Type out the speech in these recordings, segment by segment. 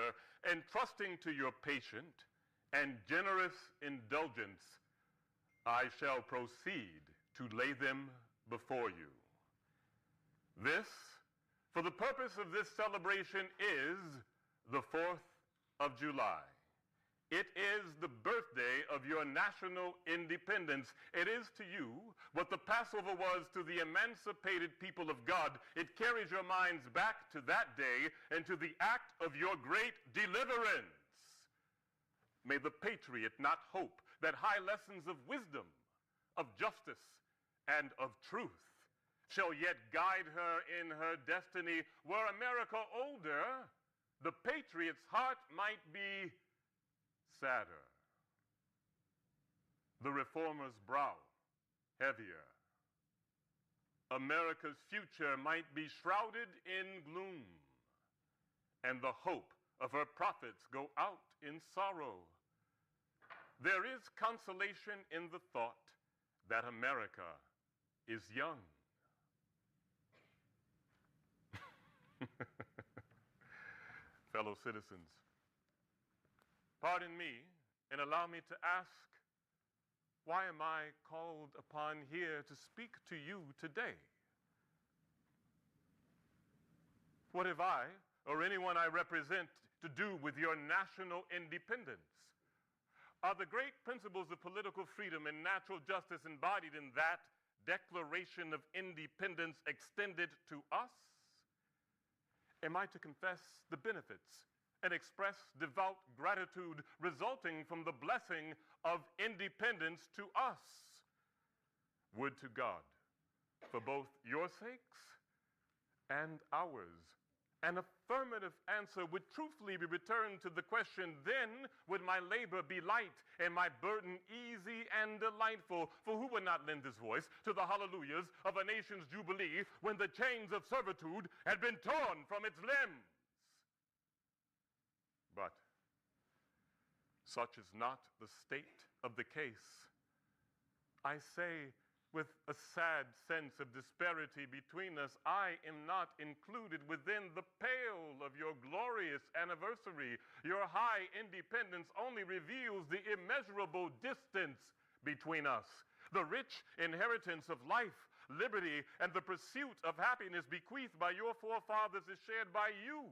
Father, entrusting to your patient and generous indulgence, I shall proceed to lay them before you. This, for the purpose of this celebration, is the 4th of July. It is the birthday of your national independence. It is to you what the Passover was to the emancipated people of God. It carries your minds back to that day and to the act of your great deliverance. May the patriot not hope that high lessons of wisdom, of justice, and of truth shall yet guide her in her destiny. Were America older, the patriot's heart might be sadder, the reformer's brow heavier. America's future might be shrouded in gloom, and the hope of her prophets go out in sorrow. There is consolation in the thought that America is young. Fellow citizens, pardon me and allow me to ask, why am I called upon here to speak to you today? What have I, or anyone I represent, to do with your national independence? Are the great principles of political freedom and natural justice embodied in that Declaration of Independence extended to us? Am I to confess the benefits and express devout gratitude resulting from the blessing of independence to us? Would to God, for both your sakes and ours, an affirmative answer would truthfully be returned to the question, then would my labor be light and my burden easy and delightful. For who would not lend his voice to the hallelujahs of a nation's jubilee when the chains of servitude had been torn from its limbs? But such is not the state of the case. I say, with a sad sense of disparity between us, I am not included within the pale of your glorious anniversary. Your high independence only reveals the immeasurable distance between us. The rich inheritance of life, liberty, and the pursuit of happiness bequeathed by your forefathers is shared by you,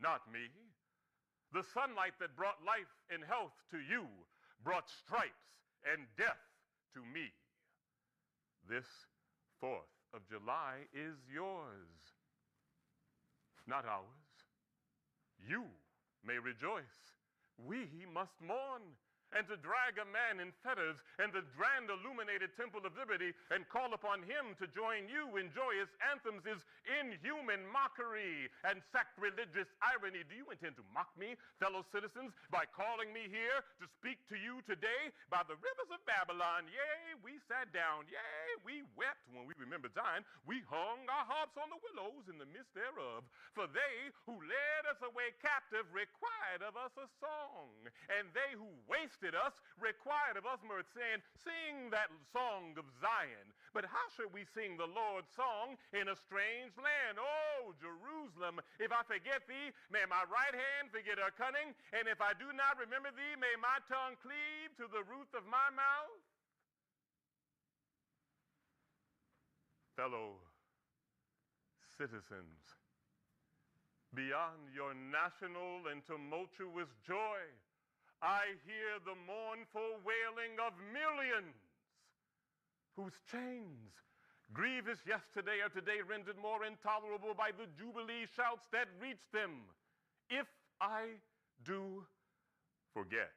not me. The sunlight that brought life and health to you brought stripes and death to me. This 4th of July is yours, not ours. You may rejoice. We must mourn. And to drag a man in fetters in the grand illuminated temple of liberty and call upon him to join you in joyous anthems is inhuman mockery and sacrilegious irony. Do you intend to mock me, fellow citizens, by calling me here to speak to you today by the rivers of Babylon? Yea, we sat down. Yea, we wept when we remembered Zion. We hung our harps on the willows in the midst thereof. For they who led us away captive required of us a song, and they who wasted us required of us mirth, saying, sing that song of Zion. But how should we sing the Lord's song in a strange land? Oh, Jerusalem, if I forget thee, may my right hand forget her cunning, and if I do not remember thee, may my tongue cleave to the roof of my mouth. Fellow citizens, beyond your national and tumultuous joy, I hear the mournful wailing of millions whose chains, grievous yesterday, are today rendered more intolerable by the jubilee shouts that reach them. If I do forget,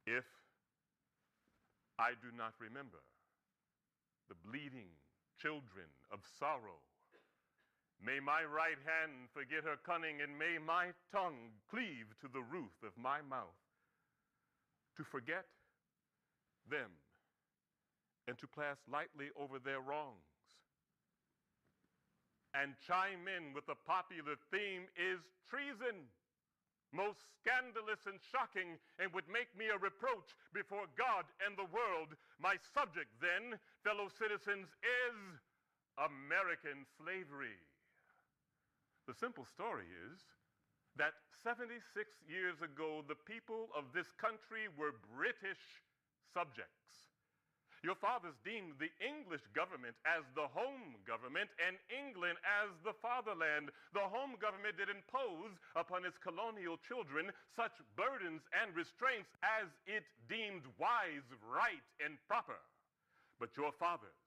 if I do not remember the bleeding children of sorrow, may my right hand forget her cunning, and may my tongue cleave to the roof of my mouth. To forget them and to pass lightly over their wrongs and chime in with the popular theme is treason, most scandalous and shocking, and would make me a reproach before God and the world. My subject then, fellow citizens, is American slavery. The simple story is that 76 years ago, the people of this country were British subjects. Your fathers deemed the English government as the home government and England as the fatherland. The home government did impose upon its colonial children such burdens and restraints as it deemed wise, right, and proper. But your fathers,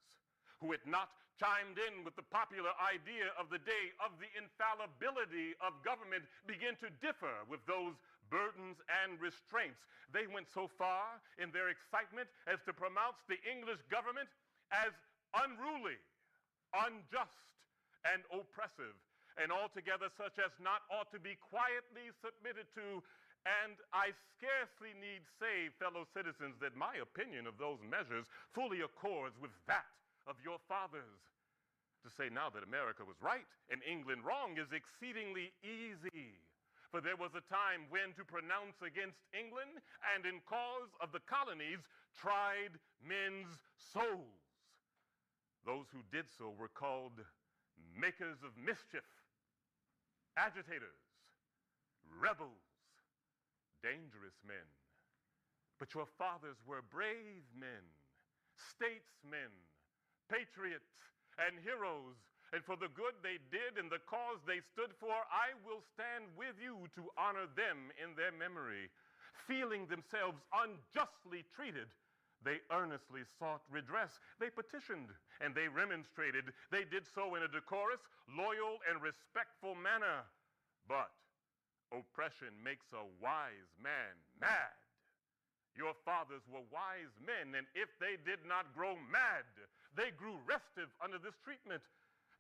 who had not chimed in with the popular idea of the day of the infallibility of government, began to differ with those burdens and restraints. They went so far in their excitement as to pronounce the English government as unruly, unjust, and oppressive, and altogether such as not ought to be quietly submitted to. And I scarcely need say, fellow citizens, that my opinion of those measures fully accords with that of your fathers. To say now that America was right and England wrong is exceedingly easy. For there was a time when to pronounce against England and in cause of the colonies tried men's souls. Those who did so were called makers of mischief, agitators, rebels, dangerous men. But your fathers were brave men, statesmen, patriots, and heroes, and for the good they did and the cause they stood for, I will stand with you to honor them in their memory. Feeling themselves unjustly treated, they earnestly sought redress. They petitioned and they remonstrated. They did so in a decorous, loyal, and respectful manner. But oppression makes a wise man mad. Your fathers were wise men, and if they did not grow mad, they grew restive under this treatment.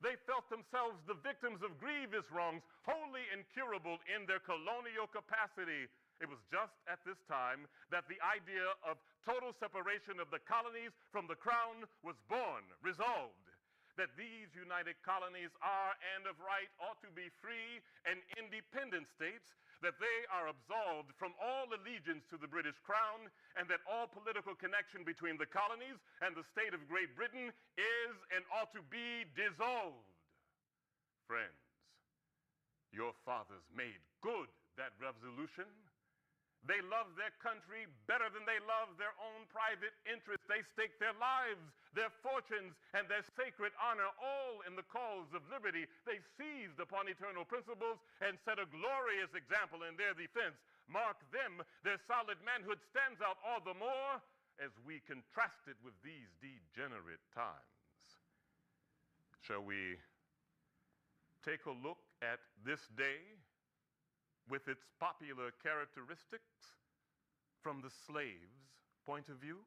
They felt themselves the victims of grievous wrongs, wholly incurable in their colonial capacity. It was just at this time that the idea of total separation of the colonies from the crown was born, resolved that these united colonies are and of right ought to be free and independent states, that they are absolved from all allegiance to the British crown, and that all political connection between the colonies and the state of Great Britain is and ought to be dissolved. Friends, your fathers made good that resolution. They loved their country better than they loved their own private interests. They staked their lives, their fortunes, and their sacred honor all in the cause of liberty. They seized upon eternal principles and set a glorious example in their defense. Mark them, their solid manhood stands out all the more as we contrast it with these degenerate times. Shall we take a look at this day with its popular characteristics from the slave's point of view?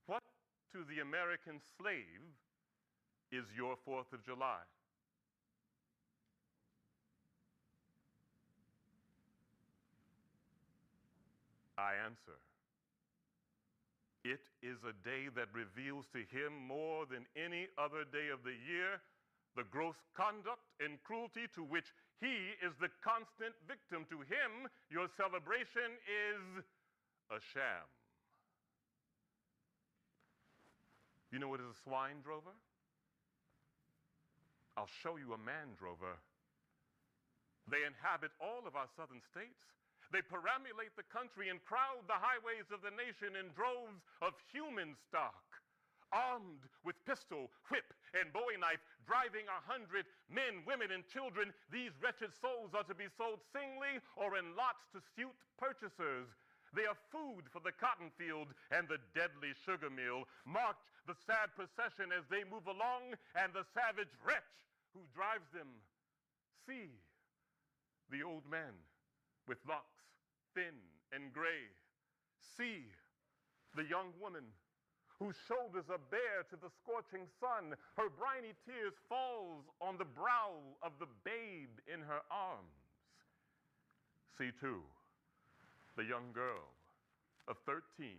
What to the American slave is your 4th of July? I answer, it is a day that reveals to him more than any other day of the year the gross conduct and cruelty to which he is the constant victim. To him, your celebration is a sham. You know what is a swine drover? I'll show you a man drover. They inhabit all of our southern states. They perambulate the country and crowd the highways of the nation in droves of human stock, armed with pistol, whip, and bowie knife, driving 100 men, women, and children. These wretched souls are to be sold singly or in lots to suit purchasers. They are food for the cotton field and the deadly sugar mill. March the sad procession as they move along, and the savage wretch who drives them. See the old man with locks thin and gray. See the young woman whose shoulders are bare to the scorching sun. Her briny tears falls on the brow of the babe in her arms. See, too, the young girl of 13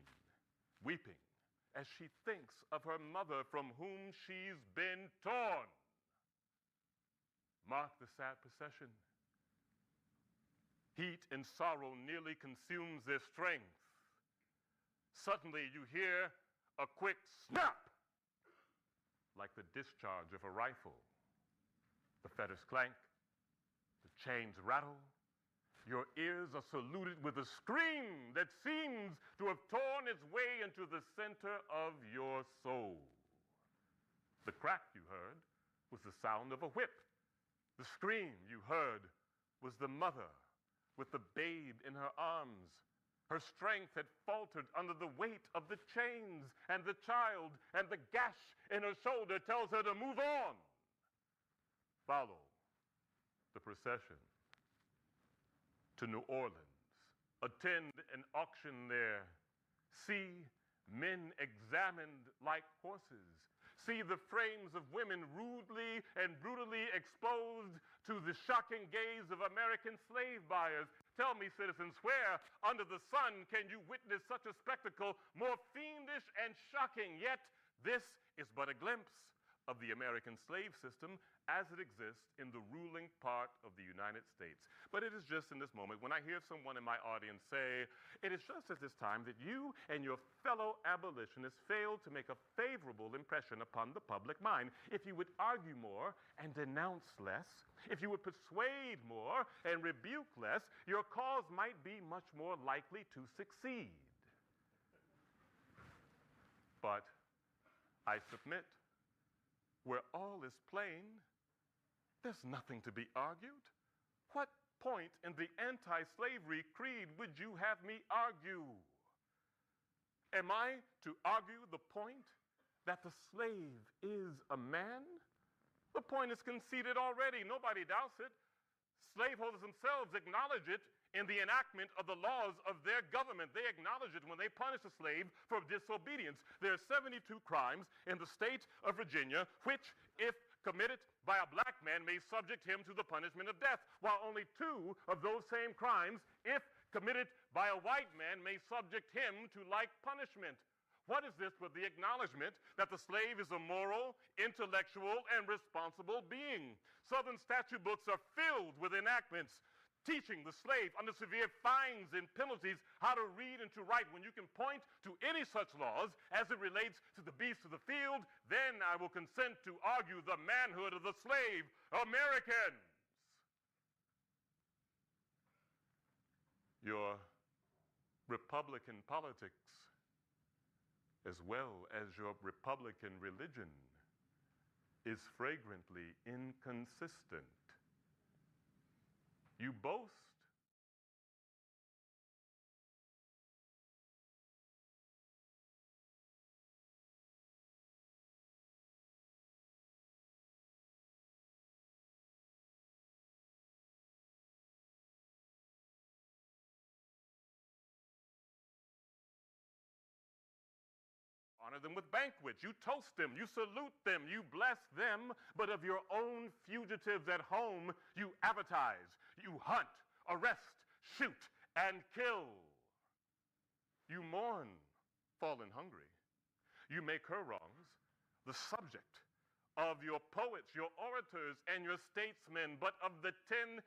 weeping as she thinks of her mother from whom she's been torn. Mark the sad procession. Heat and sorrow nearly consumes their strength. Suddenly you hear a quick snap, like the discharge of a rifle. The fetters clank, the chains rattle. Your ears are saluted with a scream that seems to have torn its way into the center of your soul. The crack you heard was the sound of a whip. The scream you heard was the mother with the babe in her arms. Her strength had faltered under the weight of the chains, and the child and the gash in her shoulder tells her to move on. Follow the procession to New Orleans. Attend an auction there. See men examined like horses. See the frames of women rudely and brutally exposed to the shocking gaze of American slave buyers. Tell me, citizens, where under the sun can you witness such a spectacle more fiendish and shocking? Yet this is but a glimpse of the American slave system as it exists in the ruling part of the United States. But it is just in this moment when I hear someone in my audience say, it is just at this time that you and your fellow abolitionists failed to make a favorable impression upon the public mind. If you would argue more and denounce less, if you would persuade more and rebuke less, your cause might be much more likely to succeed. But I submit, where all is plain, there's nothing to be argued. What point in the anti-slavery creed would you have me argue? Am I to argue the point that the slave is a man? The point is conceded already. Nobody doubts it. Slaveholders themselves acknowledge it in the enactment of the laws of their government. They acknowledge it when they punish a slave for disobedience. There are 72 crimes in the state of Virginia which, if committed by a black man, may subject him to the punishment of death, while only 2 of those same crimes, if committed by a white man, may subject him to like punishment. What is this but the acknowledgement that the slave is a moral, intellectual, and responsible being? Southern statute books are filled with enactments teaching the slave under severe fines and penalties how to read and to write. When you can point to any such laws as it relates to the beasts of the field, then I will consent to argue the manhood of the slave. Americans, your Republican politics, as well as your Republican religion, is flagrantly inconsistent. You boast honor them with banquets. You toast them. You salute them. You bless them. But of your own fugitives at home, you advertise. You hunt, arrest, shoot, and kill. You mourn fallen hungry. You make her wrongs the subject of your poets, your orators, and your statesmen. But of the 10,000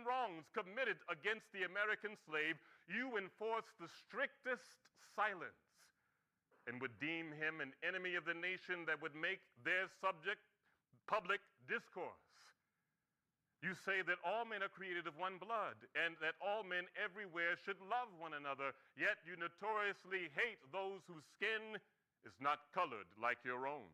wrongs committed against the American slave, you enforce the strictest silence and would deem him an enemy of the nation that would make their subject public discourse. You say that all men are created of one blood and that all men everywhere should love one another, yet you notoriously hate those whose skin is not colored like your own.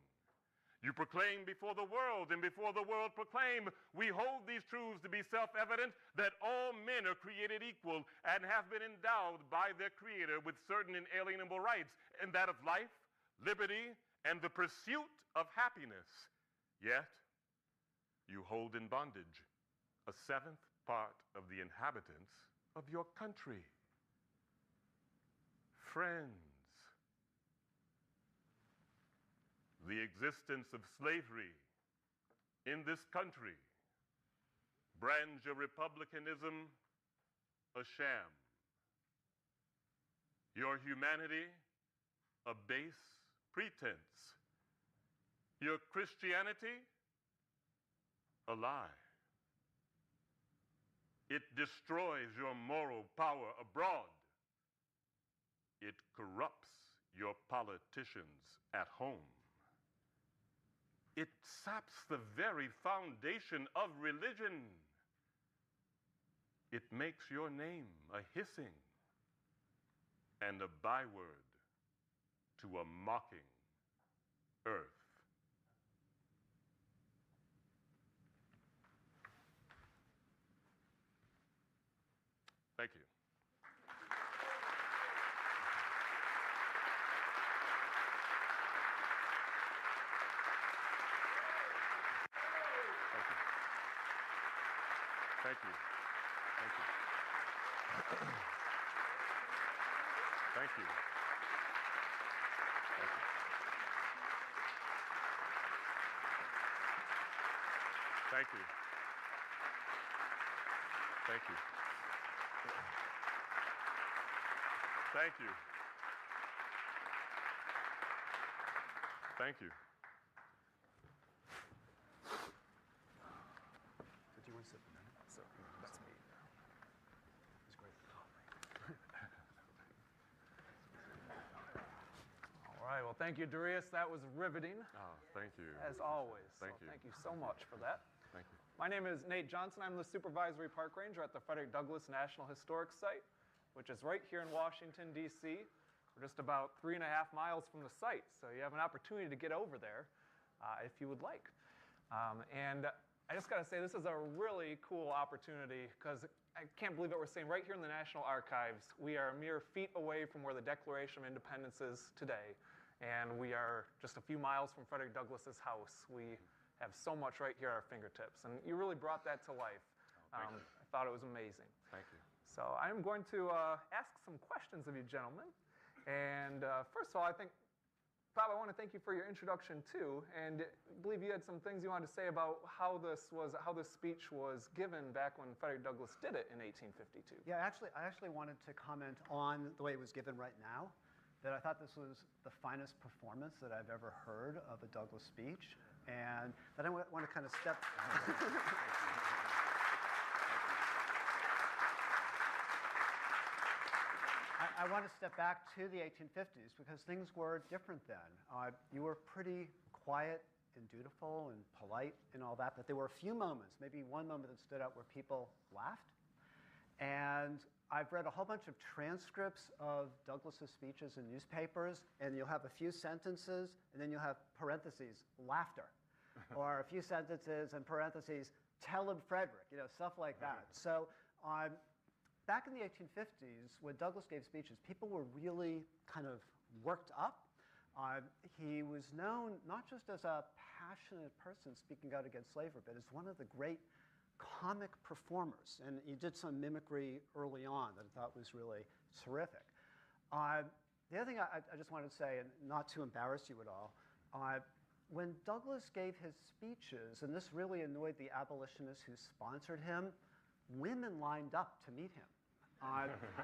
You proclaim before the world, and before the world proclaim, we hold these truths to be self-evident, that all men are created equal and have been endowed by their Creator with certain inalienable rights, and that of life, liberty, and the pursuit of happiness. Yet, you hold in bondage a 7th part of the inhabitants of your country. Friends, the existence of slavery in this country brands your republicanism a sham, your humanity a base pretense, your Christianity a lie. It destroys your moral power abroad. It corrupts your politicians at home. It saps the very foundation of religion. It makes your name a hissing and a byword to a mocking earth. Thank you. Thank you. Thank you. Thank you. Thank you. Thank you. Thank you. Thank you. Did you want to sit a minute? So that's me. It's great. All right. Well, thank you, Darius. That was riveting. Oh, thank you. As always. Thank you. Thank you so much for that. Thank you. My name is Nate Johnson. I'm the Supervisory Park Ranger at the Frederick Douglass National Historic Site, which is right here in Washington, D.C. We're just about 3.5 miles from the site, so you have an opportunity to get over there if you would like. And I just got to say, this is a really cool opportunity because I can't believe it. We're sitting right here in the National Archives. We are mere feet away from where the Declaration of Independence is today, and we are just a few miles from Frederick Douglass's house. We have so much right here at our fingertips, and you really brought that to life. Thank you. I thought it was amazing. Thank you. So I'm going to ask some questions of you gentlemen. And first of all, I think, Bob, I want to thank you for your introduction too. And I believe you had some things you wanted to say about how this speech was given back when Frederick Douglass did it in 1852. Yeah, I actually wanted to comment on the way it was given right now. That I thought this was the finest performance that I've ever heard of a Douglass speech. And then I want to kind of step. I want to step back to the 1850s because things were different then. You were pretty quiet and dutiful and polite and all that, but there were a few moments, maybe one moment that stood out where people laughed. And I've read a whole bunch of transcripts of Douglass's speeches in newspapers, and you'll have a few sentences, and then you'll have parentheses, laughter. Or a few sentences and parentheses, tell him Frederick, stuff like that. So back in the 1850s, when Douglass gave speeches, people were really kind of worked up. He was known not just as a passionate person speaking out against slavery, but as one of the great comic performers. And he did some mimicry early on that I thought was really terrific. The other thing I just wanted to say, and not to embarrass you at all, when Douglass gave his speeches, and this really annoyed the abolitionists who sponsored him, women lined up to meet him.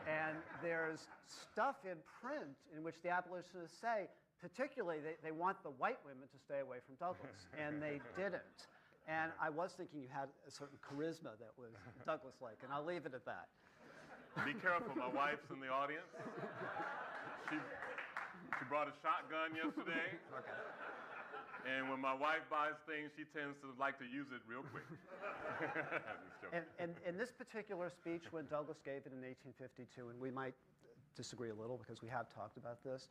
And there's stuff in print in which the abolitionists say, particularly they want the white women to stay away from Douglass, and they didn't. And I was thinking you had a certain charisma that was Douglass-like, and I'll leave it at that. Be careful, my wife's in the audience. She brought a shotgun yesterday. Okay. And when my wife buys things, she tends to like to use it real quick. And in this particular speech, when Douglass gave it in 1852, and we might disagree a little because we have talked about this,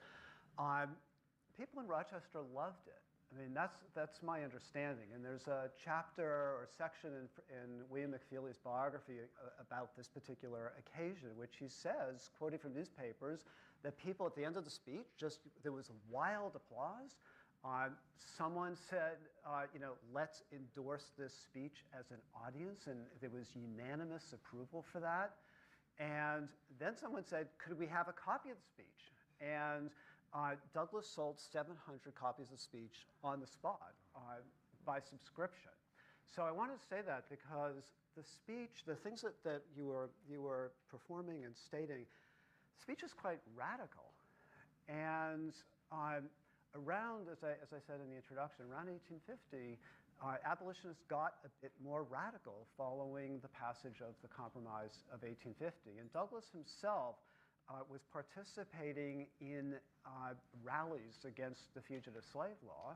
people in Rochester loved it. I mean, that's my understanding. And there's a chapter or section in William McFeely's biography about this particular occasion, in which he says, quoting from newspapers, that people at the end of the speech, there was wild applause. Someone said, let's endorse this speech as an audience, and there was unanimous approval for that. And then someone said, could we have a copy of the speech? And Douglass sold 700 copies of the speech on the spot by subscription. So I wanted to say that because the speech, the things that you were performing and stating, speech is quite radical. And around, as I said in the introduction, around 1850, abolitionists got a bit more radical following the passage of the Compromise of 1850. And Douglass himself was participating in rallies against the fugitive slave law.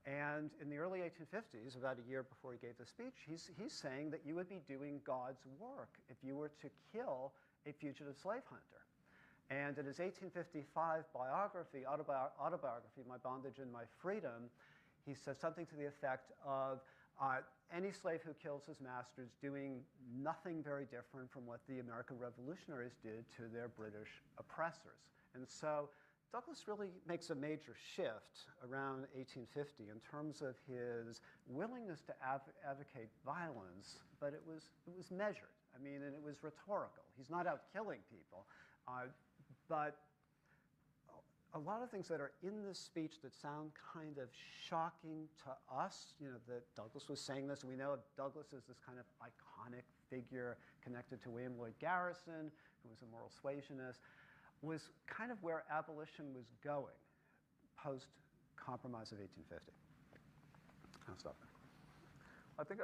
And in the early 1850s, about a year before he gave the speech, he's saying that you would be doing God's work if you were to kill a fugitive slave hunter. And in his 1855 autobiography, My Bondage and My Freedom, he says something to the effect of, any slave who kills his master is doing nothing very different from what the American revolutionaries did to their British oppressors. And so Douglass really makes a major shift around 1850 in terms of his willingness to advocate violence, but it was measured. I mean, and it was rhetorical. He's not out killing people, but a lot of things that are in this speech that sound kind of shocking to us, that Douglass was saying this. We know of Douglass as this kind of iconic figure connected to William Lloyd Garrison, who was a moral suasionist, was kind of where abolition was going post-compromise of 1850. I'll stop there. I think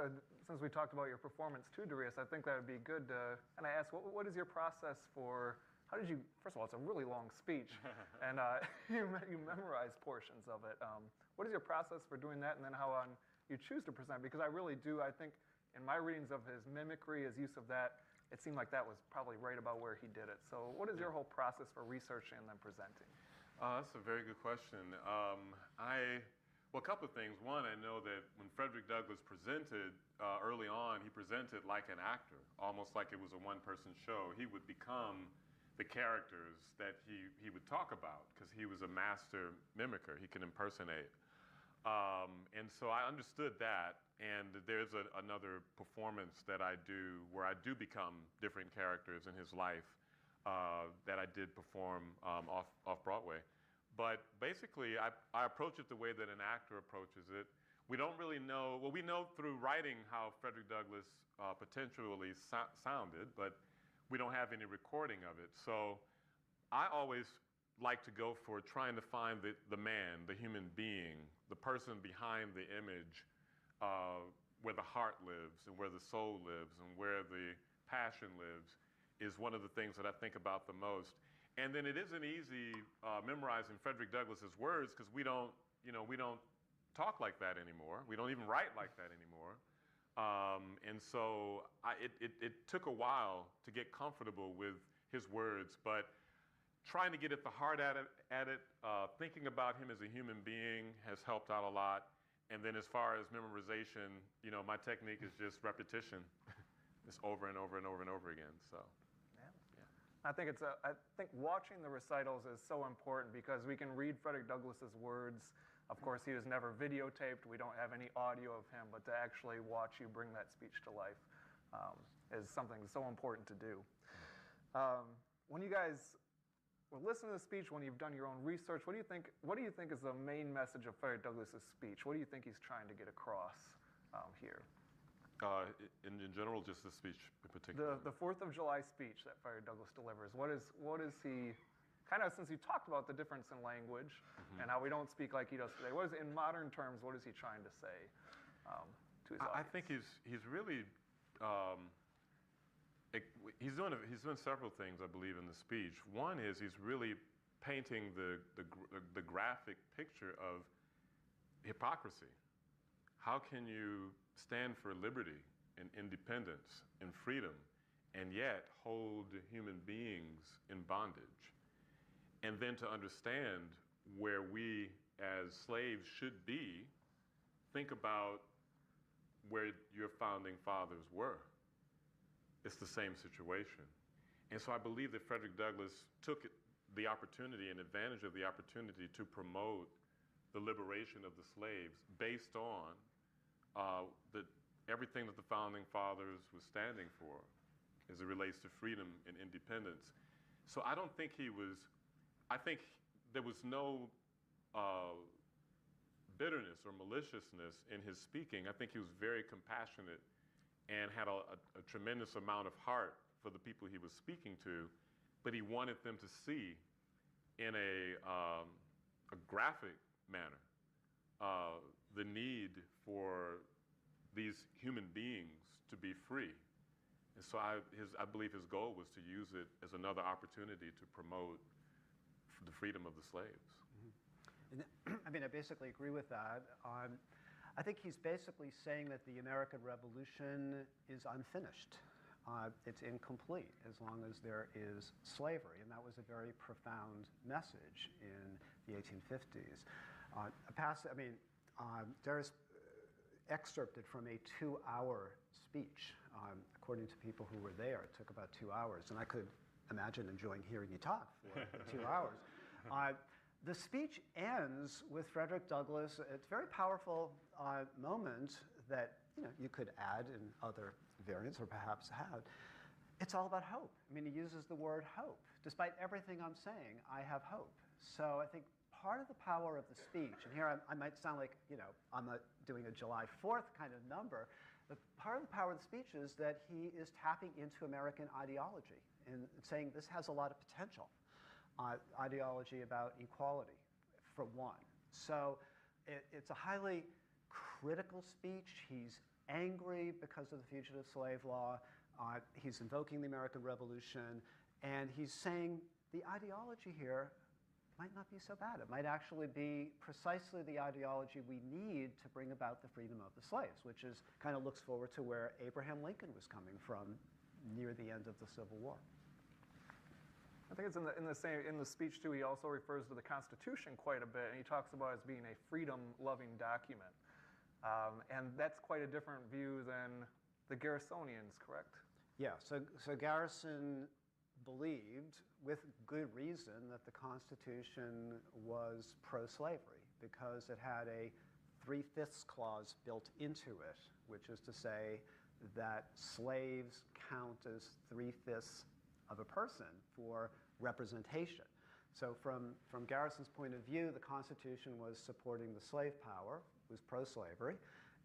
since we talked about your performance too, Darius, I think that would be good to kind of ask, what is your process for, how did you, first of all, it's a really long speech, and you memorize portions of it. What is your process for doing that, and then how you choose to present? Because I really do, I think, in my readings of his mimicry, his use of that, it seemed like that was probably right about where he did it. So what is your whole process for researching and then presenting? That's a very good question. Well, a couple of things. One, I know that when Frederick Douglass presented early on, he presented like an actor, almost like it was a one-person show. He would become the characters that he would talk about because he was a master mimicker. He could impersonate. And so I understood that. And there's another performance that I do where I do become different characters in his life that I did perform off Broadway. But basically, I approach it the way that an actor approaches it. We don't really know, well, we know through writing how Frederick Douglass potentially sounded, but we don't have any recording of it. So I always like to go for trying to find the man, the human being, the person behind the image, where the heart lives and where the soul lives and where the passion lives is one of the things that I think about the most. And then it isn't easy memorizing Frederick Douglass's words because we don't talk like that anymore. We don't even write like that anymore. And so it took a while to get comfortable with his words, but trying to get at the heart at it, thinking about him as a human being has helped out a lot. And then as far as memorization, my technique is just repetition. Just over and over and over and over again. So, yeah. I think watching the recitals is so important because we can read Frederick Douglass's words. Of course, he was never videotaped. We don't have any audio of him, but to actually watch you bring that speech to life is something so important to do. When you guys were listening to the speech, when you've done your own research, what do you think is the main message of Frederick Douglass's speech? What do you think he's trying to get across here? In general, just the speech in particular? The 4th of July speech that Frederick Douglass delivers. What is he, kind of since you talked about the difference in language and how we don't speak like he does today, in modern terms, what is he trying to say to his audience? I think he's really, he's doing several things, I believe, in the speech. One is he's really painting the graphic picture of hypocrisy. How can you stand for liberty and independence and freedom and yet hold human beings in bondage? And then to understand where we as slaves should be, think about where your founding fathers were. It's the same situation. And so I believe that Frederick Douglass took the opportunity and advantage of the opportunity to promote the liberation of the slaves based on everything that the founding fathers was standing for as it relates to freedom and independence. So I don't think I think there was no bitterness or maliciousness in his speaking. I think he was very compassionate and had a tremendous amount of heart for the people he was speaking to, but he wanted them to see in a graphic manner the need for these human beings to be free. And so I believe his goal was to use it as another opportunity to promote the freedom of the slaves. Mm-hmm. And I mean, I basically agree with that. I think he's basically saying that the American Revolution is unfinished. It's incomplete as long as there is slavery, and that was a very profound message in the 1850s. There's excerpted from a 2-hour speech. According to people who were there, it took about 2 hours, and I could imagine enjoying hearing you talk for 2 hours. The speech ends with Frederick Douglass. It's a very powerful moment that you could add in other variants or perhaps have. It's all about hope. I mean, he uses the word hope. Despite everything I'm saying, I have hope. So I think part of the power of the speech, and here I might sound like I'm doing a July 4th kind of number, but part of the power of the speech is that he is tapping into American ideology and saying this has a lot of potential. Ideology about equality, for one. So it's a highly critical speech. He's angry because of the fugitive slave law. He's invoking the American Revolution, and he's saying the ideology here might not be so bad. It might actually be precisely the ideology we need to bring about the freedom of the slaves, which is kind of looks forward to where Abraham Lincoln was coming from near the end of the Civil War. I think it's in the speech too. He also refers to the Constitution quite a bit, and he talks about it as being a freedom-loving document, and that's quite a different view than the Garrisonians, correct? Yeah. So Garrison believed, with good reason, that the Constitution was pro-slavery because it had a 3/5 clause built into it, which is to say that slaves count as 3/5 of a person for representation. So from Garrison's point of view, the Constitution was supporting the slave power, was pro-slavery,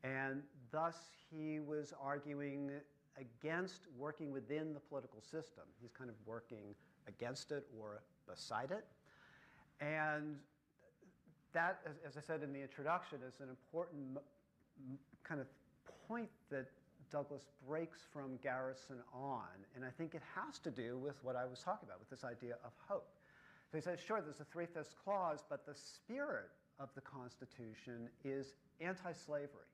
and thus he was arguing against working within the political system. He's kind of working against it or beside it. And that, as I said in the introduction, is an important kind of point that Douglass breaks from Garrison on, and I think it has to do with what I was talking about, with this idea of hope. So he says, sure, there's a 3/5 clause, but the spirit of the Constitution is anti-slavery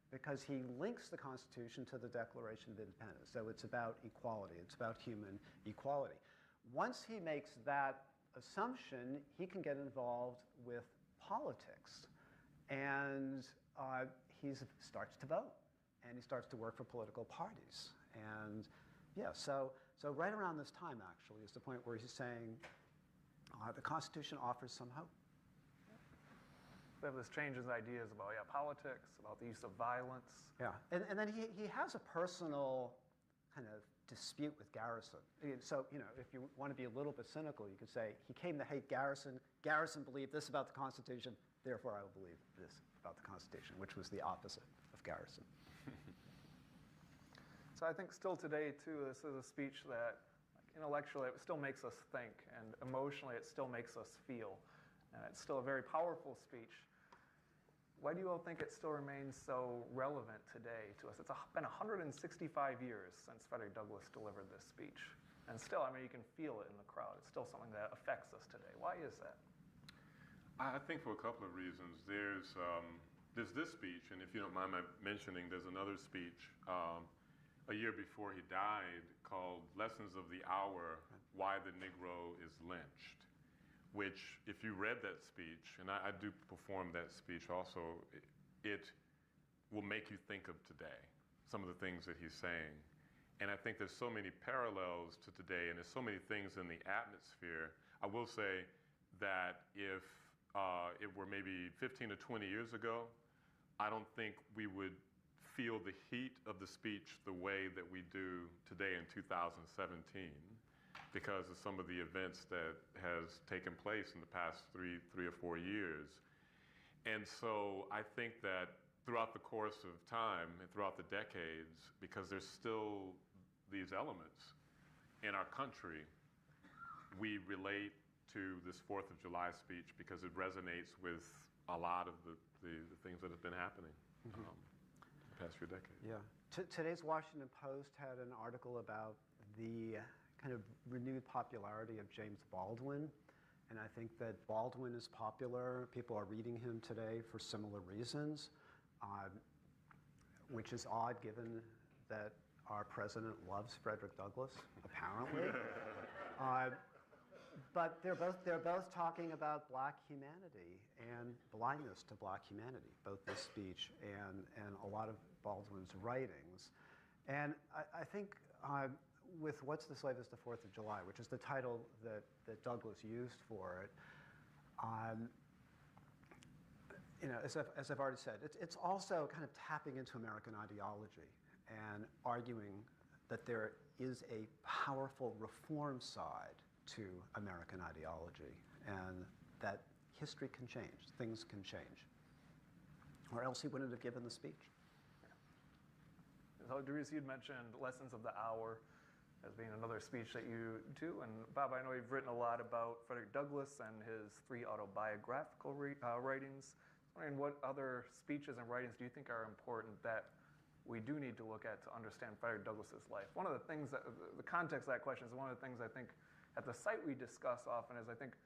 because he links the Constitution to the Declaration of Independence. So it's about equality. It's about human equality. Once he makes that assumption, he can get involved with politics, and he starts to vote. And he starts to work for political parties. And yeah, so right around this time, actually, is the point where he's saying the Constitution offers some hope. We have this change in ideas about politics, about the use of violence. Yeah, and then he has a personal kind of dispute with Garrison. So, if you want to be a little bit cynical, you could say he came to hate Garrison. Garrison believed this about the Constitution, therefore I will believe this about the Constitution, which was the opposite of Garrison. So I think still today, too, this is a speech that intellectually it still makes us think, and emotionally it still makes us feel. And it's still a very powerful speech. Why do you all think it still remains so relevant today to us? It's been 165 years since Frederick Douglass delivered this speech. And still, you can feel it in the crowd. It's still something that affects us today. Why is that? I think for a couple of reasons. There's this speech, and if you don't mind my mentioning, there's another speech a year before he died called Lessons of the Hour, Why the Negro is Lynched, which, if you read that speech, and I do perform that speech also, it will make you think of today, some of the things that he's saying. And I think there's so many parallels to today, and there's so many things in the atmosphere. I will say that if it were maybe 15 or 20 years ago, I don't think we would feel the heat of the speech the way that we do today in 2017 because of some of the events that has taken place in the past three or 4 years. And so I think that throughout the course of time and throughout the decades, because there's still these elements in our country, we relate to this 4th of July speech because it resonates with a lot of the things that have been happening the past few decades. Yeah. Today's Washington Post had an article about the kind of renewed popularity of James Baldwin And I think that Baldwin is popular. People are reading him today for similar reasons, which is odd given that our president loves Frederick Douglass, apparently. But they're both talking about black humanity and blindness to black humanity, both this speech and a lot of Baldwin's writings. And I think with What's the Slave is the 4th of July, which is the title that Douglass used for it, as I've already said, it's also kind of tapping into American ideology and arguing that there is a powerful reform side to American ideology, and that history can change, things can change, or else he wouldn't have given the speech. So, Dries, you'd mentioned Lessons of the Hour as being another speech that you do, and Bob, I know you've written a lot about Frederick Douglass and his 3 autobiographical writings. I mean, what other speeches and writings do you think are important that we do need to look at to understand Frederick Douglass's life? One of the things that, the context of that question is one of the things I think at the site we discuss often is I think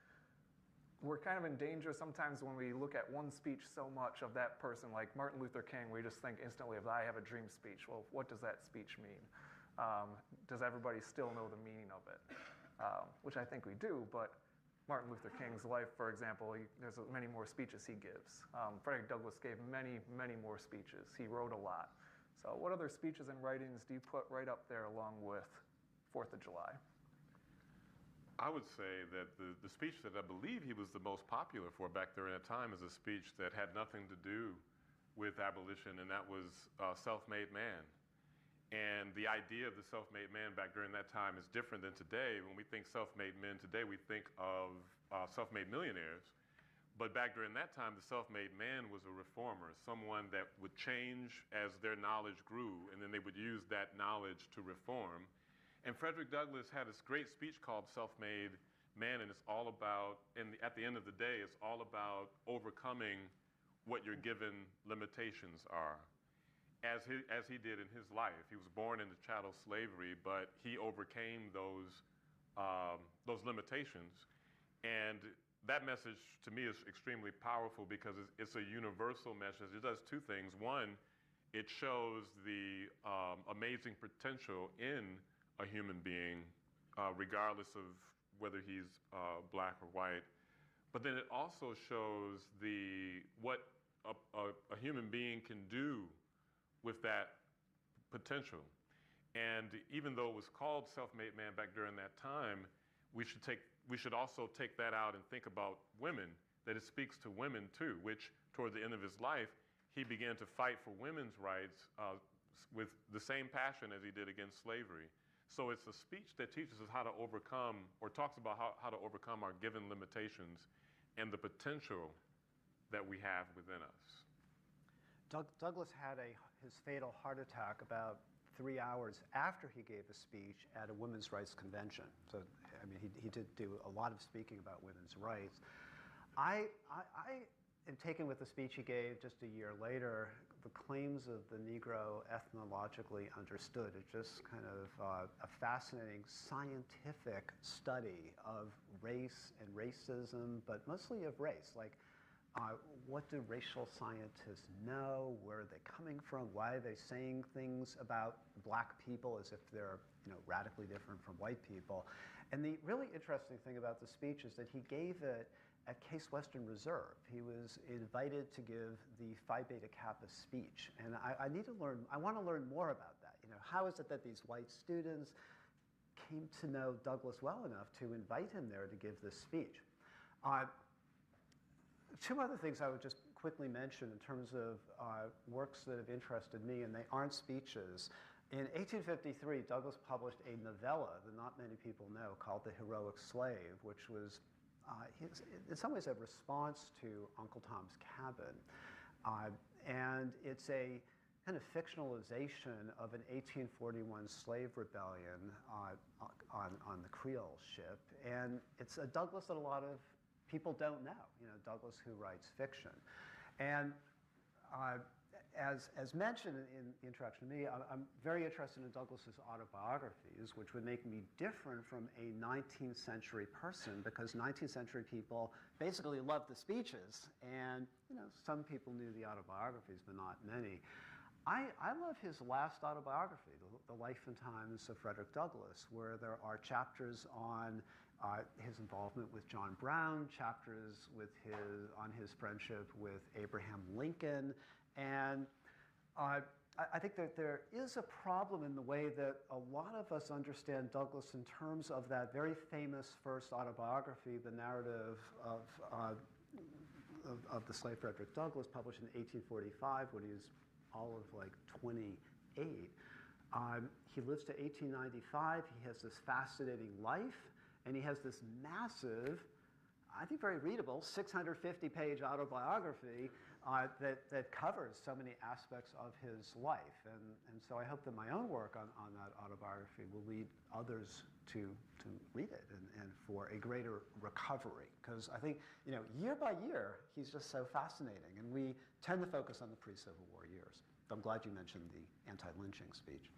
we're kind of in danger sometimes when we look at one speech so much of that person, like Martin Luther King, we just think instantly of, I have a dream speech. Well, what does that speech mean? Does everybody still know the meaning of it? Which I think we do, but Martin Luther King's life, for example, there's many more speeches he gives. Frederick Douglass gave many, many more speeches. He wrote a lot. So what other speeches and writings do you put right up there along with 4th of July? I would say that the speech that I believe he was the most popular for back during that time is a speech that had nothing to do with abolition, and that was self-made man. And the idea of the self-made man back during that time is different than today. When we think self-made men today, we think of self-made millionaires. But back during that time, the self-made man was a reformer, someone that would change as their knowledge grew, and then they would use that knowledge to reform. And Frederick Douglass had this great speech called Self-Made Man, and it's all about, at the end of the day, it's all about overcoming what your given limitations are. As he did in his life. He was born into chattel slavery, but he overcame those limitations. And that message, to me, is extremely powerful because it's a universal message. It does 2 things. One, it shows the amazing potential in a human being, regardless of whether he's black or white. But then it also shows what a human being can do with that potential. And even though it was called Self-Made Man back during that time, we should also take that out and think about women, that it speaks to women too, which toward the end of his life, he began to fight for women's rights with the same passion as he did against slavery. So it's a speech that teaches us how to overcome, or talks about how to overcome our given limitations and the potential that we have within us. Douglass had his fatal heart attack about 3 hours after he gave a speech at a women's rights convention. So, I mean, he did do a lot of speaking about women's rights. I am taken with the speech he gave just a year later, the claims of the Negro ethnologically understood. It's just kind of a fascinating scientific study of race and racism, but mostly of race. Like, what do racial scientists know? Where are they coming from? Why are they saying things about black people as if they're radically different from white people? And the really interesting thing about the speech is that he gave it at Case Western Reserve. He was invited to give the Phi Beta Kappa speech. And I want to learn more about that. How is it that these white students came to know Douglass well enough to invite him there to give this speech? 2 other things I would just quickly mention in terms of works that have interested me, and they aren't speeches. In 1853, Douglass published a novella that not many people know called The Heroic Slave, which was in some ways a response to Uncle Tom's Cabin. And it's a kind of fictionalization of an 1841 slave rebellion on the Creole ship. And it's a Douglass that a lot of people don't know, Douglass who writes fiction. And as mentioned in the introduction to me, I'm very interested in Douglas's autobiographies, which would make me different from a 19th century person, because 19th century people basically loved the speeches, and some people knew the autobiographies, but not many. I love his last autobiography, The Life and Times of Frederick Douglass, where there are chapters on his involvement with John Brown, chapters on his friendship with Abraham Lincoln. And I think that there is a problem in the way that a lot of us understand Douglass in terms of that very famous first autobiography, the narrative of the slave Frederick Douglass, published in 1845 when he was all of like 28. He lives to 1895. He has this fascinating life, and he has this massive, I think very readable, 650-page autobiography that covers so many aspects of his life. And so I hope that my own work on that autobiography will lead others to read it and for a greater recovery. Because I think, year by year, he's just so fascinating. And we tend to focus on the pre-Civil War years. I'm glad you mentioned the anti-lynching speech.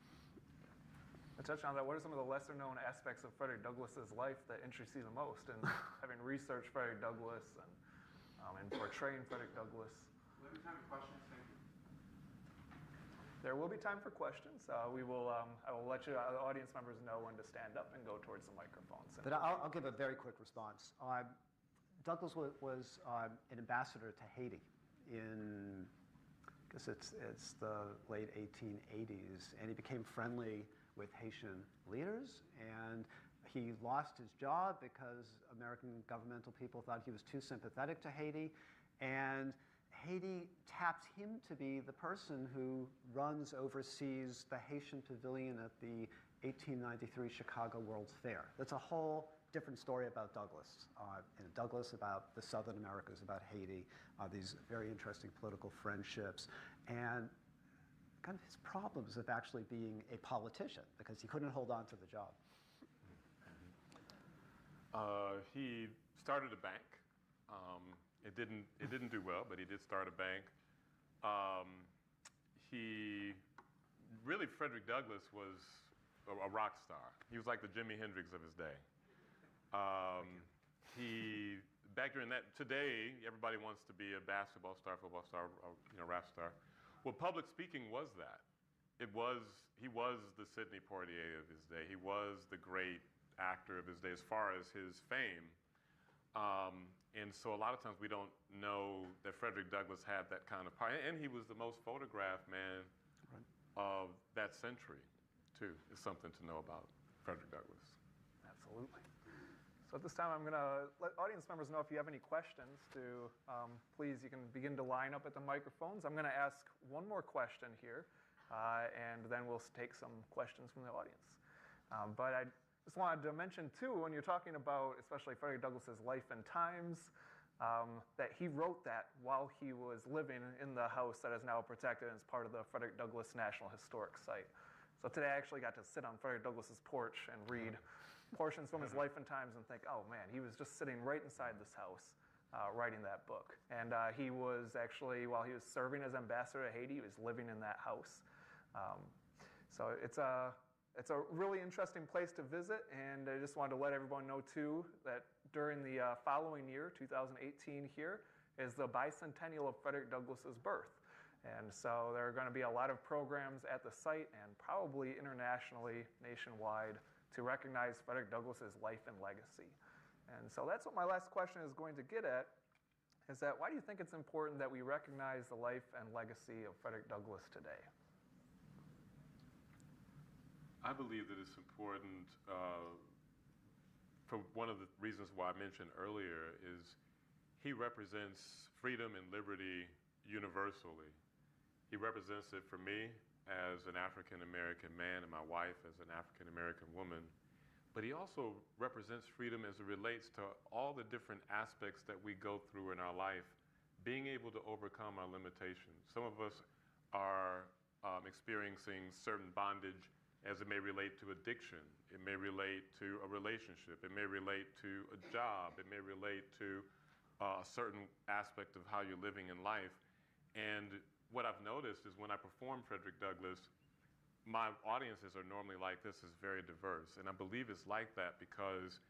To touch on that, what are some of the lesser-known aspects of Frederick Douglass's life that interest you the most? And having researched Frederick Douglass and portraying Frederick Douglass. Will there be time for questions? Thank you. There will be time for questions. I will let the audience members know when to stand up and go towards the microphones. But I'll give a very quick response. Douglass was an ambassador to Haiti in, I guess it's the late 1880s, and he became friendly with Haitian leaders, and he lost his job because American governmental people thought he was too sympathetic to Haiti, and Haiti tapped him to be the person who oversees the Haitian Pavilion at the 1893 Chicago World's Fair. That's a whole different story about Douglass. Douglass about the Southern Americas, about Haiti, these very interesting political friendships, and kind of his problems of actually being a politician because he couldn't hold on to the job. He started a bank. It didn't do well, but he did start a bank. Frederick Douglass was a rock star. He was like the Jimi Hendrix of his day. Back during that, today everybody wants to be a basketball star, football star, rap star. Well, public speaking was that. He was the Sidney Poitier of his day. He was the great actor of his day as far as his fame. And so a lot of times we don't know that Frederick Douglass had that kind of power. And he was the most photographed man of that century, too, is something to know about Frederick Douglass. Absolutely. So at this time, I'm going to let audience members know if you have any questions please, you can begin to line up at the microphones. I'm going to ask one more question here, and then we'll take some questions from the audience. But I just wanted to mention, too, when you're talking about especially Frederick Douglass's life and times, that he wrote that while he was living in the house that is now protected as part of the Frederick Douglass National Historic Site. So today I actually got to sit on Frederick Douglass's porch and read portions from his life and times and think, oh man, he was just sitting right inside this house writing that book. And he was actually, while he was serving as ambassador to Haiti, he was living in that house. So it's a really interesting place to visit, and I just wanted to let everyone know too that during the following year, 2018 here, is the bicentennial of Frederick Douglass's birth. And so there are going to be a lot of programs at the site and probably internationally, nationwide, to recognize Frederick Douglass's life and legacy. And so that's what my last question is going to get at, is that why do you think it's important that we recognize the life and legacy of Frederick Douglass today? I believe that it's important for one of the reasons why I mentioned earlier is he represents freedom and liberty universally. He represents it for me as an African-American man and my wife as an African-American woman. But he also represents freedom as it relates to all the different aspects that we go through in our life, being able to overcome our limitations. Some of us are experiencing certain bondage as it may relate to addiction. It may relate to a relationship. It may relate to a job. It may relate to a certain aspect of how you're living in life. And what I've noticed is when I perform Frederick Douglass, my audiences are normally like, this is very diverse. And I believe it's like that because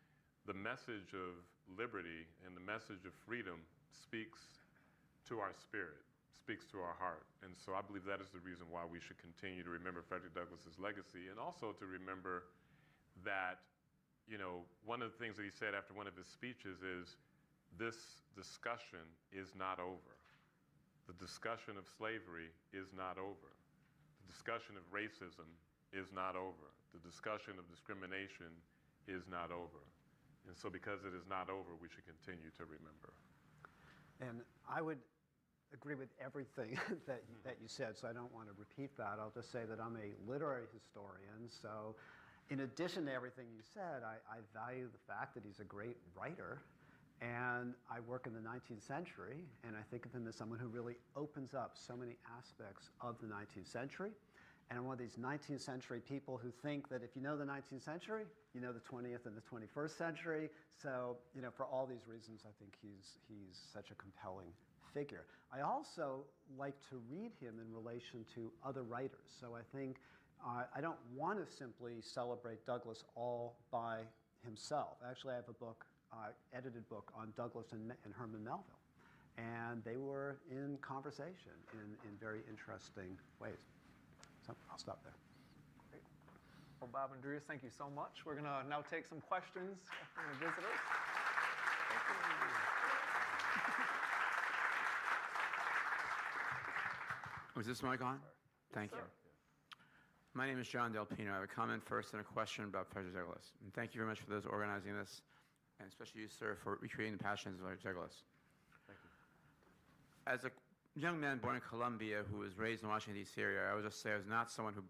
the message of liberty and the message of freedom speaks to our spirit, speaks to our heart. And so I believe that is the reason why we should continue to remember Frederick Douglass's legacy, and also to remember that, you know, one of the things that he said after one of his speeches is, this discussion is not over. The discussion of slavery is not over. The discussion of racism is not over. The discussion of discrimination is not over. And so because it is not over, we should continue to remember. And I would agree with everything that you said, so I don't want to repeat that. I'll just say that I'm a literary historian, so in addition to everything you said, I value the fact that he's a great writer, and I work in the 19th century, and I think of him as someone who really opens up so many aspects of the 19th century. And I'm one of these 19th century people who think that if you know the 19th century, you know the 20th and the 21st century. So, you know, for all these reasons, I think he's such a compelling figure. I also like to read him in relation to other writers. So I think I don't want to simply celebrate Douglass all by himself. Actually, I have a book, edited book on Douglass and Herman Melville. And they were in conversation in very interesting ways. So I'll stop there. Great. Well, Bob and Drew, thank you so much. We're going to now take some questions from the visitors. Was this mic on? Thank you. My name is John Del Pino. I have a comment first and a question about Frederick Douglass. And thank you very much for those organizing this, and especially you, sir, for recreating the passions of Frederick Douglass. Thank you. As a young man born in Columbia who was raised in the Washington, D.C. area, I would just say I was not someone who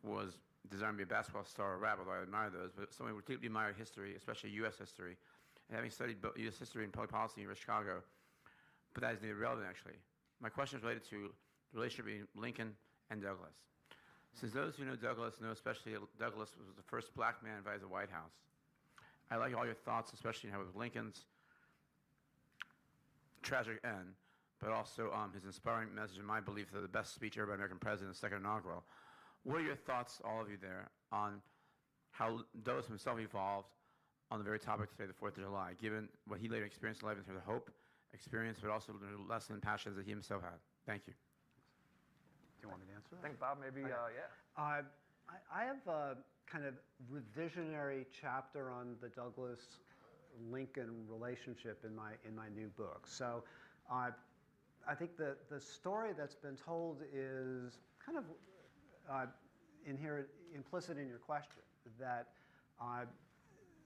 was designed to be a basketball star or rap, although I admire those, but someone who deeply admired history, especially U.S. history. And having studied U.S. history and public policy in Chicago, but that is neither relevant, actually. My question is related to the relationship between Lincoln and Douglass. Since those who know Douglass know especially that Douglass was the first black man invited to the White House, I like all your thoughts, especially how with Lincoln's tragic end, but also his inspiring message, in my belief, that the best speech ever by an American president, the second inaugural. What are your thoughts, all of you there, on how Douglass himself evolved on the very topic today, the 4th of July, given what he later experienced in life in terms of hope, experience, but also the lesson and passions that he himself had? Thank you. Do you want me to answer that? I think, Bob, maybe, yeah. I have a kind of revisionary chapter on the Douglass-Lincoln relationship in my new book. So I think the story that's been told is kind of implicit in your question, that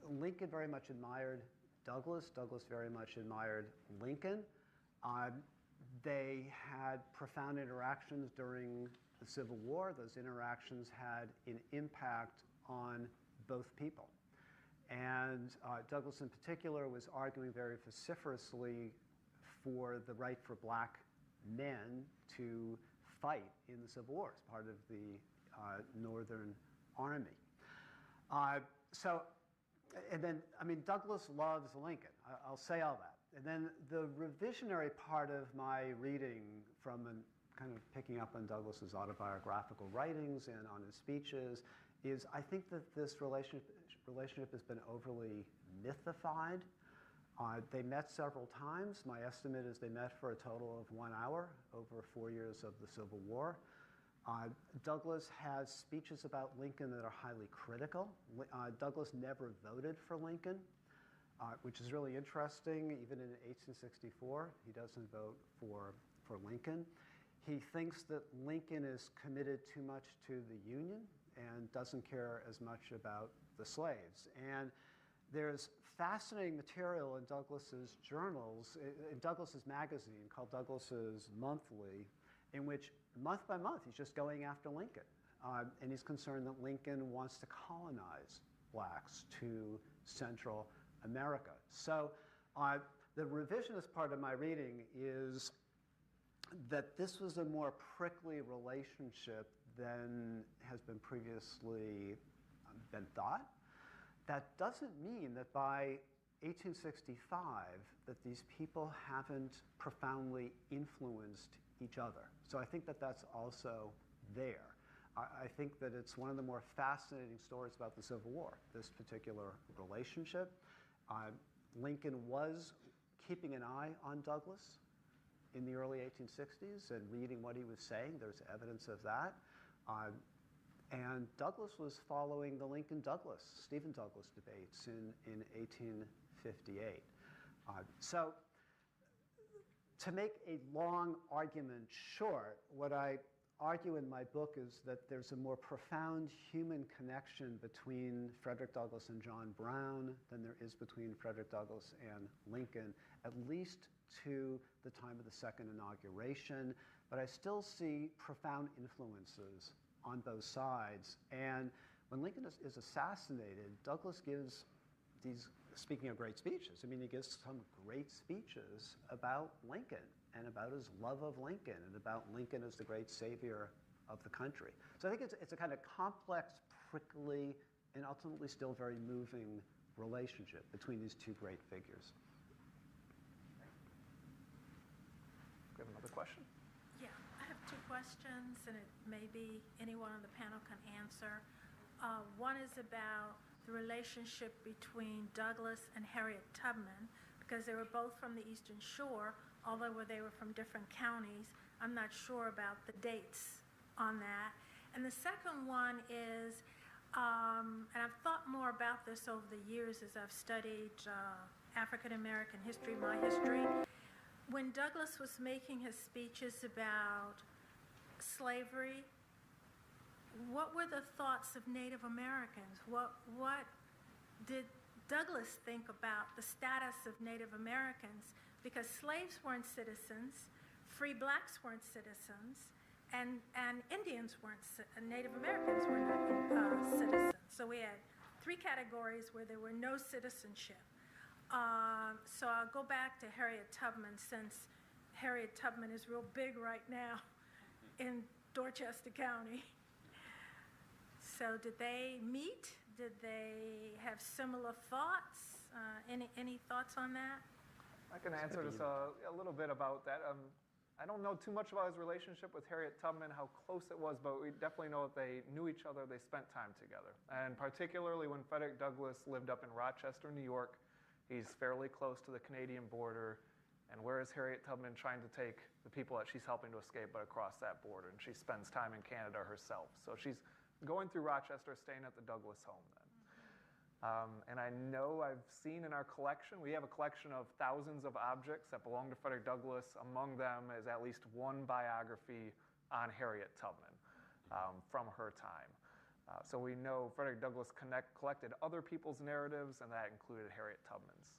Lincoln very much admired Douglass. Douglass very much admired Lincoln. They had profound interactions during the Civil War. Those interactions had an impact on both people. And Douglass in particular was arguing very vociferously for the right for black men to fight in the Civil War as part of the Northern Army. Douglass loves Lincoln. I'll say all that. And then the revisionary part of my reading, from kind of picking up on Douglass's autobiographical writings and on his speeches, is I think that this relationship has been overly mythified. They met several times. My estimate is they met for a total of 1 hour over 4 years of the Civil War. Douglass has speeches about Lincoln that are highly critical. Douglass never voted for Lincoln, which is really interesting. Even in 1864, he doesn't vote for Lincoln. He thinks that Lincoln is committed too much to the Union and doesn't care as much about the slaves. And there's fascinating material in Douglass's journals, in Douglass's magazine called Douglass's Monthly, in which month by month he's just going after Lincoln. And he's concerned that Lincoln wants to colonize blacks to Central America. So the revisionist part of my reading is that this was a more prickly relationship than has been previously been thought. That doesn't mean that by 1865 that these people haven't profoundly influenced each other. So I think that that's also there. I think that it's one of the more fascinating stories about the Civil War, this particular relationship. Lincoln was keeping an eye on Douglas in the early 1860s and reading what he was saying. There's evidence of that. And Douglas was following the Lincoln-Douglas, Stephen Douglas debates in 1858. So to make a long argument short, what I argue in my book is that there's a more profound human connection between Frederick Douglass and John Brown than there is between Frederick Douglass and Lincoln, at least to the time of the second inauguration. But I still see profound influences on both sides. And when Lincoln is assassinated, Douglas gives these, speaking of great speeches, I mean, he gives some great speeches about Lincoln and about his love of Lincoln and about Lincoln as the great savior of the country. So I think it's a kind of complex, prickly, and ultimately still very moving relationship between these two great figures. Do you have another question? Yeah, I have two questions, and it maybe anyone on the panel can answer. One is about the relationship between Douglas and Harriet Tubman, because they were both from the Eastern Shore, although they were from different counties. I'm not sure about the dates on that. And the second one is, and I've thought more about this over the years as I've studied African American history, my history. When Douglas was making his speeches about slavery, what were the thoughts of Native Americans? What did Douglas think about the status of Native Americans? Because slaves weren't citizens, free blacks weren't citizens, and Indians weren't, Native Americans were not citizens. So we had three categories where there were no citizenship. So I'll go back to Harriet Tubman, since Harriet Tubman is real big right now in Dorchester County. So did they meet? Did they have similar thoughts? Any thoughts on that? I can answer just a little bit about that. I don't know too much about his relationship with Harriet Tubman, how close it was, but we definitely know that they knew each other, they spent time together. And particularly when Frederick Douglass lived up in Rochester, New York, he's fairly close to the Canadian border. And where is Harriet Tubman trying to take the people that she's helping to escape but across that border? And she spends time in Canada herself. So she's going through Rochester, staying at the Douglass home then. And I know I've seen in our collection, we have a collection of thousands of objects that belong to Frederick Douglass. Among them is at least one biography on Harriet Tubman from her time. So we know Frederick Douglass collected other people's narratives, and that included Harriet Tubman's.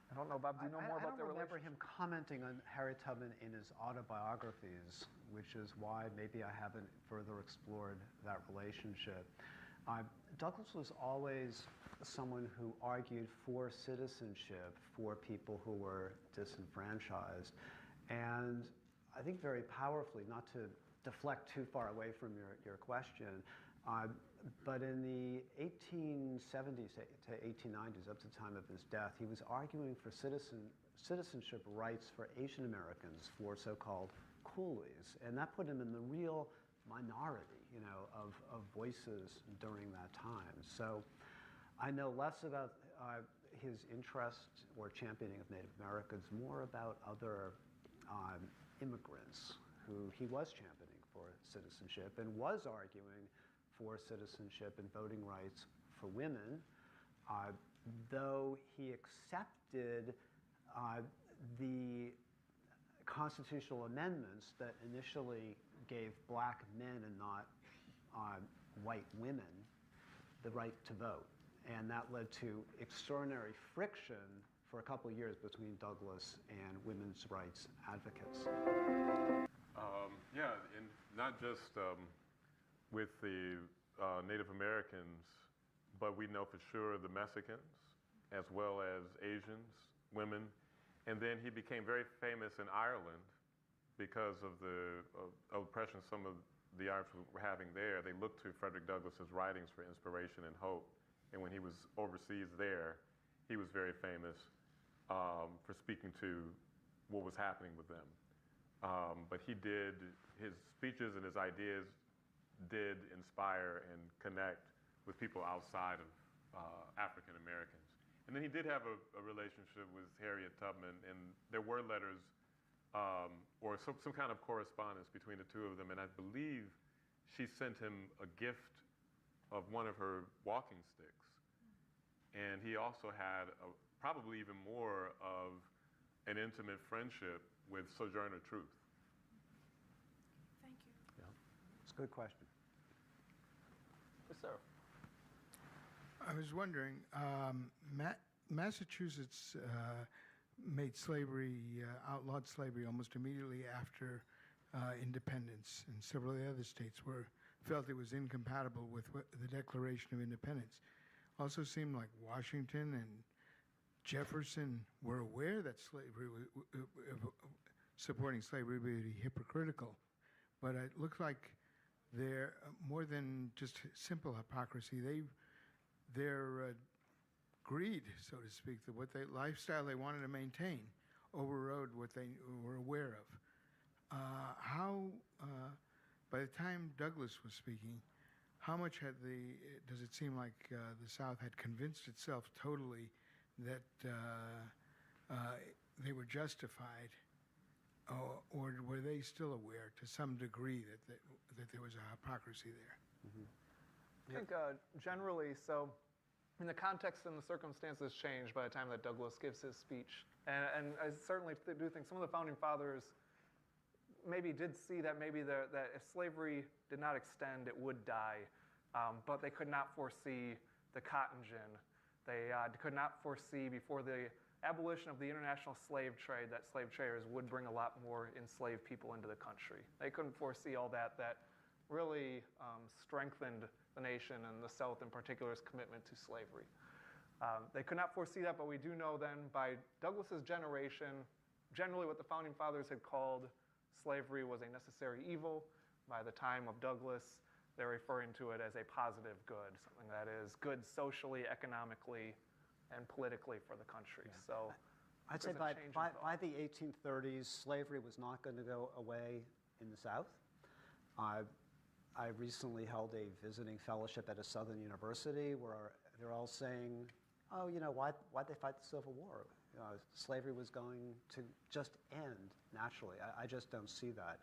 I don't know, Bob, do you know more about their relationship? I don't remember him commenting on Harriet Tubman in his autobiographies, which is why maybe I haven't further explored that relationship. Douglass was always someone who argued for citizenship for people who were disenfranchised. And I think very powerfully, not to deflect too far away from your question, but in the 1870s to 1890s, up to the time of his death, he was arguing for citizenship rights for Asian Americans, for so-called coolies. And that put him in the real minority, of voices during that time. So I know less about his interest or championing of Native Americans, more about other immigrants who he was championing for citizenship and was arguing for citizenship and voting rights for women, though he accepted the constitutional amendments that initially gave black men and not white women the right to vote. And that led to extraordinary friction for a couple of years between Douglass and women's rights advocates. Yeah, and not just with the Native Americans, but we know for sure the Mexicans, as well as Asians, women. And then he became very famous in Ireland because of the oppression some of the Irish were having there. They looked to Frederick Douglass's writings for inspiration and hope And when he was overseas there, he was very famous for speaking to what was happening with them. But his speeches and his ideas did inspire and connect with people outside of African Americans. And then he did have a relationship with Harriet Tubman, and there were letters or some kind of correspondence between the two of them. And I believe she sent him a gift of one of her walking sticks. And he also had probably even more of an intimate friendship with Sojourner Truth. Thank you. Yeah. It's a good question. Yes, sir. I was wondering, Massachusetts made slavery, outlawed slavery almost immediately after independence, and several of the other states felt it was incompatible with the Declaration of Independence. Also seemed like Washington and Jefferson were aware that supporting slavery would be hypocritical, but it looks like they're more than just simple hypocrisy. Their greed, so to speak, lifestyle they wanted to maintain overrode what they were aware of. By the time Douglass was speaking, how much does it seem like the South had convinced itself totally that they were justified, or were they still aware to some degree that there was a hypocrisy there? I think generally, so in the context and the circumstances change by the time that Douglass gives his speech. And I certainly do think some of the founding fathers maybe did see that that if slavery did not extend, it would die. But they could not foresee the cotton gin. They could not foresee before the abolition of the international slave trade that slave traders would bring a lot more enslaved people into the country. They couldn't foresee all that really strengthened the nation and the South in particular's commitment to slavery. They could not foresee that, but we do know then by Douglass's generation, generally what the founding fathers had called slavery was a necessary evil. By the time of Douglass, they're referring to it as a positive good, something that is good socially, economically, and politically for the country. Yeah. So I'd say by the 1830s, slavery was not going to go away in the South. I recently held a visiting fellowship at a Southern university where they're all saying, oh, why'd they fight the Civil War? Slavery was going to just end naturally. I just don't see that.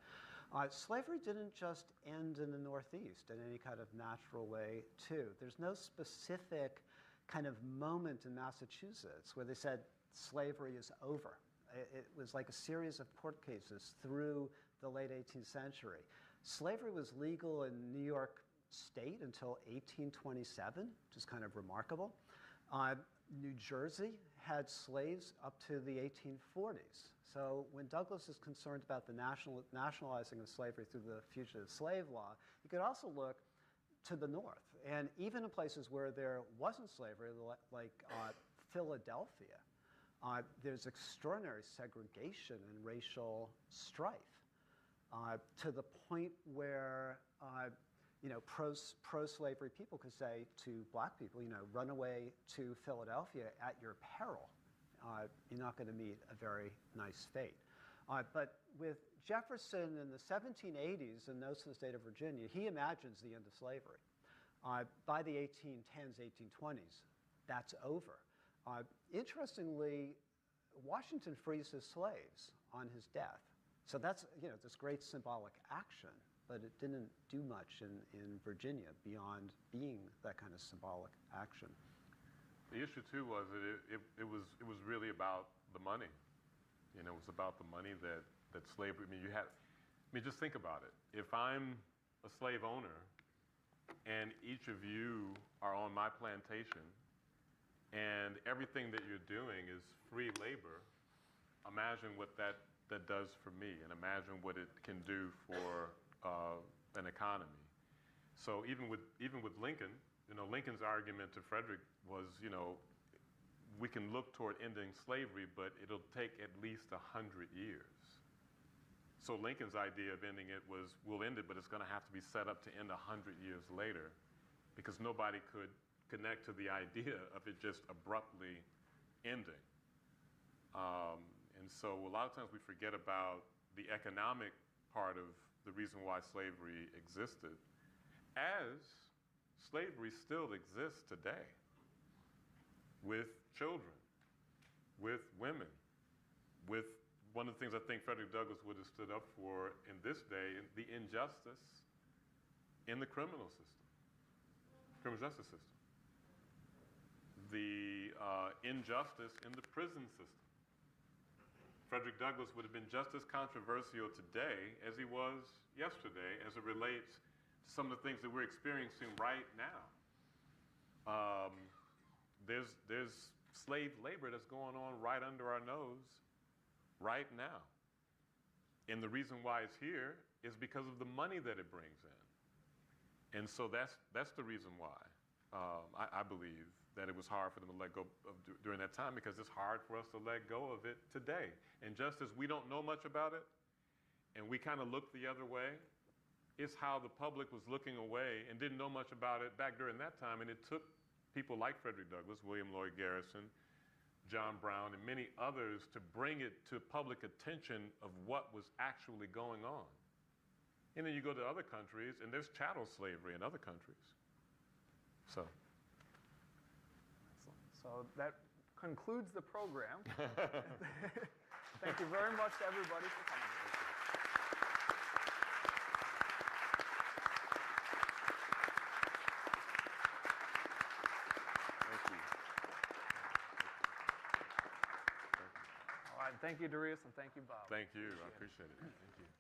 Slavery didn't just end in the Northeast in any kind of natural way, too. There's no specific kind of moment in Massachusetts where they said slavery is over. It was like a series of court cases through the late 18th century. Slavery was legal in New York State until 1827, which is kind of remarkable. New Jersey had slaves up to the 1840s. So when Douglass is concerned about the nationalizing of slavery through the Fugitive Slave Law, you could also look to the north. And even in places where there wasn't slavery, like Philadelphia, there's extraordinary segregation and racial strife to the point where pro-slavery people could say to black people, run away to Philadelphia at your peril. You're not going to meet a very nice fate. But with Jefferson in the 1780s and Notes of the State of Virginia, he imagines the end of slavery. By the 1810s, 1820s, that's over. Interestingly, Washington frees his slaves on his death. So that's this great symbolic action, but it didn't do much in Virginia beyond being that kind of symbolic action. The issue too was that it was really about the money. It was about the money that slavery. Just think about it. If I'm a slave owner, and each of you are on my plantation, and everything that you're doing is free labor, imagine what that does for me, and imagine what it can do for an economy. So even with Lincoln, Lincoln's argument to Frederick was, we can look toward ending slavery, but it'll take at least 100 years. So Lincoln's idea of ending it was, we'll end it, but it's going to have to be set up to end 100 years later, because nobody could connect to the idea of it just abruptly ending. And so a lot of times we forget about the economic part of the reason why slavery existed, as slavery still exists today with children, with women, with one of the things I think Frederick Douglass would have stood up for in this day, the injustice in the criminal system, criminal justice system, the injustice in the prison system. Frederick Douglass would have been just as controversial today as he was yesterday as it relates to some of the things that we're experiencing right now. There's slave labor that's going on right under our nose right now. And the reason why it's here is because of the money that it brings in. And so that's the reason why I believe that it was hard for them to let go of during that time, because it's hard for us to let go of it today. And just as we don't know much about it, and we kind of look the other way, it's how the public was looking away and didn't know much about it back during that time. And it took people like Frederick Douglass, William Lloyd Garrison, John Brown, and many others to bring it to public attention of what was actually going on. And then you go to other countries, and there's chattel slavery in other countries. So that concludes the program. Thank you very much to everybody for coming. thank you. All right, thank you, Darius, and thank you, Bob. Thank you. I appreciate it. Thank you.